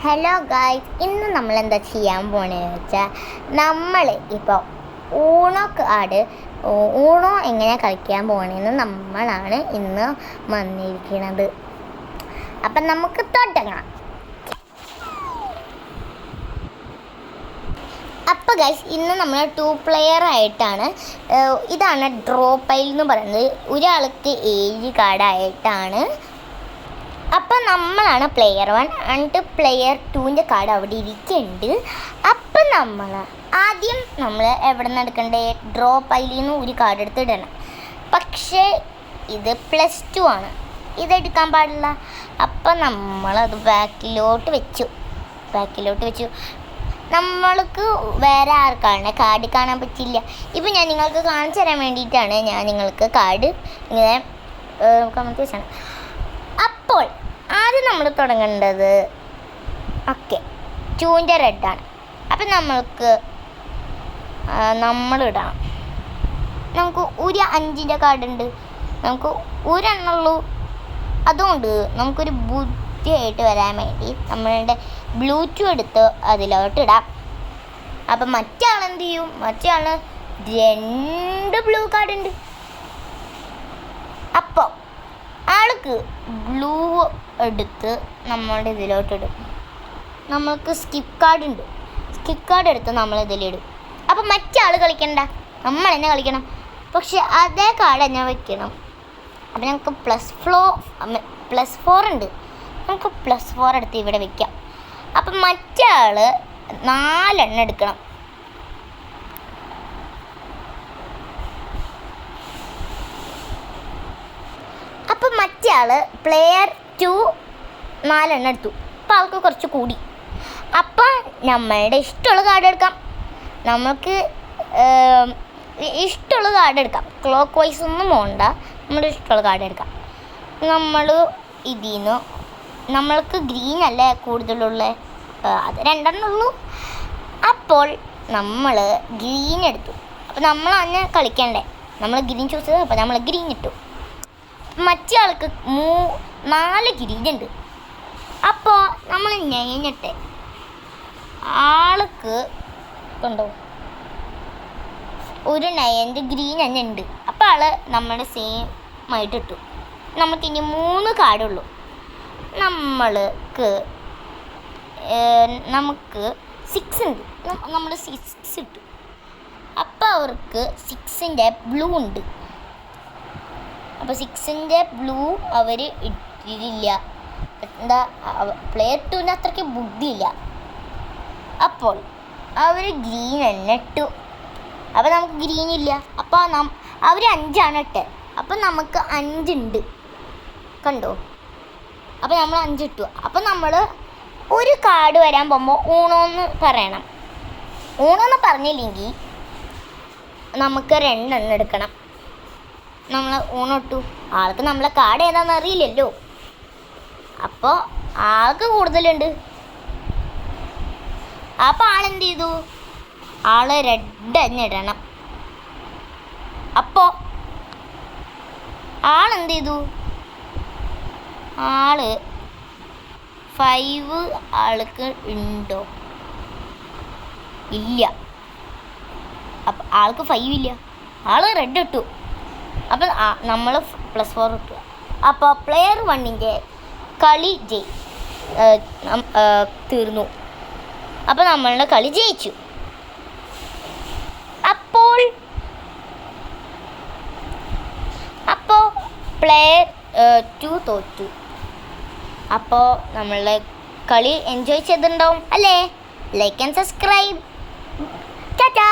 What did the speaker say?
Hello guys, ഇന്ന് നമ്മൾ എന്താ ചെയ്യാൻ പോണെന്ന് വെച്ചാൽ നമ്മൾ ഇപ്പോൾ ഊണോ എങ്ങനെ കളിക്കാൻ പോകണമെന്ന് നമ്മളാണ് ഇന്ന് വന്നിരിക്കുന്നത്. അപ്പം നമുക്ക് തുടങ്ങാം. അപ്പോൾ ഗൈസ്, ഇന്ന് നമ്മൾ 2 പ്ലെയർ ആയിട്ടാണ്. ഇതാണ് ഡ്രോ പൈൽ എന്ന് പറയുന്നത്. ഒരാൾക്ക് 7 കാർഡായിട്ടാണ്. അപ്പം നമ്മളാണ് പ്ലെയർ 1 എന്നിട്ട് പ്ലെയർ 2ൻ്റെ കാർഡ് അവിടെ ഇരിക്കുന്നുണ്ട്. അപ്പം ആദ്യം നമ്മൾ എവിടെ നിന്ന് എടുക്കണ്ടേ? ഡ്രോ പൈലിൽ നിന്ന് ഒരു കാർഡ് എടുത്തിടണം. പക്ഷേ ഇത് +2 ആണ്, ഇതെടുക്കാൻ പാടില്ല. അപ്പം നമ്മളത് ബാക്കിലോട്ട് വെച്ചു. നമ്മൾക്ക് വേറെ ആർക്കാണ് കാർഡ് കാണാൻ പറ്റില്ല. ഇപ്പം ഞാൻ നിങ്ങൾക്ക് കാണിച്ചു തരാൻ വേണ്ടിയിട്ടാണ് ഞാൻ നിങ്ങൾക്ക് കാർഡ് ഇങ്ങനെ കമത്തി വെച്ചാണ്. അപ്പോൾ ആദ്യം നമ്മൾ തുടങ്ങേണ്ടത് ചൂൻ്റെ റെഡാണ്. അപ്പം നമ്മളിടണം. നമുക്ക് ഒരു 5ൻ്റെ കാർഡുണ്ട്, നമുക്ക് ഒരെണ്ണുള്ളൂ. അതുകൊണ്ട് നമുക്കൊരു ബുദ്ധിയായിട്ട് വരാൻ വേണ്ടി നമ്മളുടെ ബ്ലൂടൂത്ത് എടുത്ത് അതിലോട്ട് ഇടാം. അപ്പം മറ്റേ ആളെന്ത് ചെയ്യും? മറ്റേ ആളിന് 2 ബ്ലൂ കാർഡുണ്ട്. അപ്പോൾ ആൾക്ക് ബ്ലൂ എടുത്ത് നമ്മളുടെ ഇതിലോട്ടിടും. നമ്മൾക്ക് സ്കിപ്പ് കാർഡ് എടുത്ത് നമ്മൾ ഇതിലിടും. അപ്പം മറ്റേ ആൾ കളിക്കണ്ട, നമ്മൾ തന്നെ കളിക്കണം. പക്ഷെ അതേ കാർഡ് തന്നെ വെക്കണം. അപ്പം നമുക്ക് +4 ഉണ്ട്. നമുക്ക് +4 എടുത്ത് ഇവിടെ വെക്കാം. അപ്പം മറ്റേ ആൾ 4 എണ്ണം എടുക്കണം. അപ്പം മറ്റേ ആൾ പ്ലെയർ 2 4 എണ്ണം എടുത്തു. അപ്പോൾ ആൾക്ക് കുറച്ച് കൂടി. അപ്പം നമ്മളുടെ ഇഷ്ടമുള്ള കാർഡ് എടുക്കാം. നമുക്ക് ഇഷ്ടമുള്ള കാർഡ് എടുക്കാം. ക്ലോക്ക് വൈസ് ഒന്നും പോകണ്ട, നമ്മുടെ ഇഷ്ടമുള്ള കാർഡ് എടുക്കാം. നമ്മൾ ഇതിൽ നിന്ന് നമ്മൾക്ക് ഗ്രീൻ അല്ലേ കൂടുതലുള്ള, അത് 2 എണ്ണം ഉള്ളൂ. അപ്പോൾ നമ്മൾ ഗ്രീൻ എടുത്തു. അപ്പോൾ നമ്മൾ അന്ന് കളിക്കണ്ടേ, നമ്മൾ ഗ്രീൻ ചൂസ് ചെയ്തു. അപ്പോൾ നമ്മൾ ഗ്രീൻ ഇട്ടു. മറ്റേ ആൾക്ക് 4 ഗ്രീനുണ്ട്. അപ്പോൾ നമ്മൾ ഞെഞ്ഞിട്ടെ ആൾക്ക് കണ്ടോ ഒരു 9 ഗ്രീൻ തന്നെ ഉണ്ട്. അപ്പോൾ ആൾ നമ്മുടെ സെയിം ആയിട്ട് ഇട്ടു. നമുക്കിനി 3 കാർഡുള്ളൂ. നമുക്ക് 6 ഉണ്ട്. നമ്മൾ 6 ഇട്ടു. അപ്പോൾ അവർക്ക് 6ൻ്റെ ബ്ലൂ ഉണ്ട്. അപ്പോൾ 6ൻ്റെ ബ്ലൂ അവർ ഇട്ടില്ല. എന്താ, പ്ലെയർ 2ന് അത്രയ്ക്ക് ബുദ്ധിയില്ല. അപ്പോൾ അവർ ഗ്രീൻ തന്നെ ഇട്ടു. അപ്പോൾ നമുക്ക് ഗ്രീൻ ഇല്ല. അപ്പോൾ അവർ 5 ഇട്ടത്. അപ്പം നമുക്ക് 5 ഉണ്ട്, കണ്ടോ? അപ്പോൾ നമ്മൾ 5 ഇട്ടു. അപ്പം നമ്മൾ ഒരു കാർഡ് വരാൻ പോകുമ്പോൾ ഊണോന്ന് പറയണം. ഊണോന്ന് പറഞ്ഞില്ലെങ്കിൽ നമുക്ക് 2 എണ്ണം എടുക്കണം. നമ്മൾ ഊണിട്ടു. ആൾക്ക് നമ്മളെ കാർഡ് ഏതാണെന്ന് അറിയില്ലല്ലോ. അപ്പോൾ ആൾക്ക് കൂടുതലുണ്ട്. അപ്പോൾ ആളെന്ത് ചെയ്തു? ആള് റെഡ് തന്നെ ഇടണം. അപ്പോൾ ആളെന്ത് ചെയ്തു? ആള് 5 ആൾക്ക് ഉണ്ടോ? ഇല്ല. അപ്പം ആൾക്ക് 5 ഇല്ല. ആള് റെഡ് ഇട്ടു. അപ്പം നമ്മൾ +4 ഇട്ടു. അപ്പോൾ പ്ലെയർ 1ൻ്റെ കളി തീർന്നു. അപ്പോൾ നമ്മളുടെ കളി ജയിച്ചു. അപ്പോൾ പ്ലെയർ 2 തോറ്റു. അപ്പോൾ നമ്മളുടെ കളി എൻജോയ് ചെയ്തിട്ടുണ്ടാവും അല്ലേ? Like and subscribe. ടാറ്റാ.